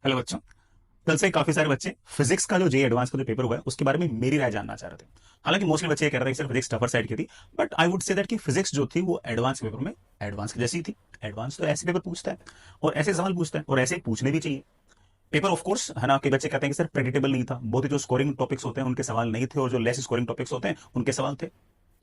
Hello बच्चों। कल से काफी सारे बच्चे फिजिक्स का जो जे एडवांस का जो पेपर हुआ है उसके बारे में मेरी राय जानना चाह रहे थे। हालांकि मोस्टली बच्चे ये कह रहे थे कि सर फिजिक्स टफर साइड की थी, but I would say that कि फिजिक्स जो थी वो एडवांस पेपर में एडवांस की जैसी ही थी। एडवांस तो ऐसे पेपर पूछता है और ऐसे सवाल पूछता है और ऐसे ही पूछने भी चाहिए। पेपर ऑफ कोर्स है ना, कई बच्चे कहते हैं कि सर प्रेडिक्टेबल नहीं था, बहुत ही जो स्कोरिंग टॉपिक्स होते हैं उनके सवाल नहीं थे और जो लेस स्कोरिंग टॉपिक्स होते हैं उनके सवाल थे।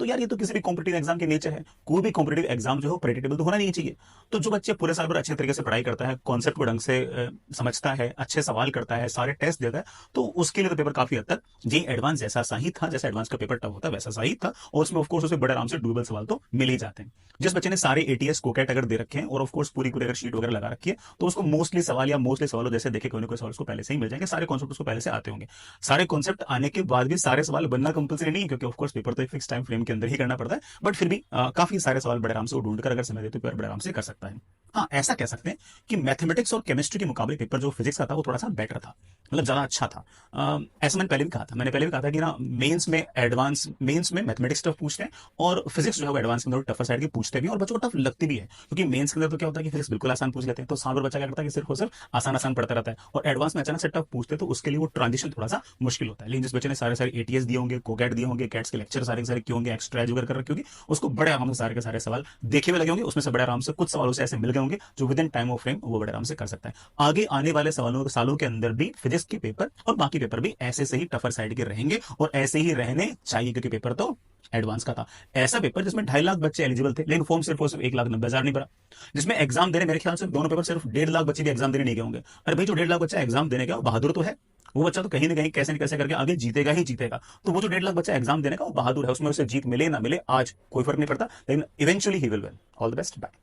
तो यार ये तो किसी भी कॉम्पिटेटिव एग्जाम की नेचर है, कोई भी कॉम्पिटेटिव एग्जाम जो है प्रेडिक्टेबल तो होना नहीं चाहिए। तो जो बच्चे पूरे साल भर अच्छे तरीके से पढ़ाई करता है, कॉन्सेप्ट को ढंग से समझता है, अच्छे सवाल करता है, सारे टेस्ट देता है, तो उसके लिए तो पेपर काफी हद तक जी एडवांस जैसा सा ही था, जैसा एडवांस का पेपर टफ होता है वैसा सा ही था। और उसमें ऑफकोर्स उसे बड़े आराम से डूबल सवाल तो मिल ही जाते हैं। जिस बच्चे ने सारे एटीएस कोकेट अगर दे रखे हैं और ऑफकोर्स पूरी पूरी अगर शीट वगैरह लगा रखी है, तो उसको मोस्टली सवाल या मोस्टली सवालों जैसे देखे कोई ना कोई सवाल उसको पहले से ही मिल जाएंगे, सारे कॉन्सेप्ट उसको पहले से आते होंगे। सारे कॉन्सेप्ट आने के बाद भी सारे सवाल बनना कंपलसरी नहीं है, क्योंकि ऑफकोर्स पेपर तो एक फिक्स टाइम फ्रेम के अंदर ही करना पड़ता है। बट फिर भी काफी सारे सवाल बड़े आराम से वो ढूंढ कर अगर समय देते तो बड़े आराम से कर सकता है। हाँ, ऐसा कह सकते हैं कि मैथमेटिक्स और केमिस्ट्री के मुकाबले पेपर जो फिजिक्स का था वो थोड़ा सा बेटर था, मतलब ज्यादा अच्छा था। ऐसा मैंने पहले भी कहा था, कि ना मेंस में मैथमेटिक्स टफ पूछते हैं और फिजिक्स जो है वो एडवांस के अंदर टफर साइड की पूछते भी हैं और बच्चों को टफ लगती भी है, क्योंकि मेंस के अंदर तो क्या होता है कि फिजिक्स बिल्कुल आसान पूछ लेते हैं, तो साल भर बच्चा क्या करता है कि सिर्फ और सिर्फ आसान आसान पढ़ता रहता है, और एडवांस में अचानक से टफ पूछते हैं तो उसके लिए वो ट्रांजिशन थोड़ा सा मुश्किल होता है। लेकिन जिस बच्चे ने सारे सारे एटीएस दिए होंगे, कोगैट दिए होंगे, कैट्स के लेक्चर सारे सारे किए होंगे, एक्स्ट्रा वगैरह कर रखे होंगे, उसको बड़े आराम से सारे के सारे सवाल देखे हुए लगे होंगे, उसमें से बड़े आराम से कुछ सवाल उसे ऐसे मिल गए होंगे जो with in time of frame वो बड़े आराम से कर सकता है। आगे आने वाले सालों के अंदर भी फिजिक्स के पेपर और बाकी पेपर भी ऐसे से ही टफर साइड के रहेंगे और ऐसे ही रहने चाहिए, क्योंकि पेपर तो एडवांस का था। ऐसा पेपर जिसमें 2.5 लाख बच्चे एलिजिबल थे, लेकिन फॉर्म सिर्फ और सिर्फ 1,90,000 नहीं भरा, जिसमें एग्जाम देने मेरे ख्याल से दोनों पेपर सिर्फ 1.5 लाख बच्चे भी एग्जाम देने नहीं गए होंगे। अरे भाई, जो 1.5 लाख बच्चा एग्जाम देने गया वो बहादुर तो है, वो बच्चा तो कहीं ना कहीं कैसे न कैसे करके आगे जीतेगा ही जीतेगा। तो वो जो 1.5 लाख बच्चा एग्जाम देने का वो बहादुर है, उसमें उसे जीत मिले ना मिले आज कोई फर्क नहीं पड़ता, लेकिन eventually he will win. All the best, bye.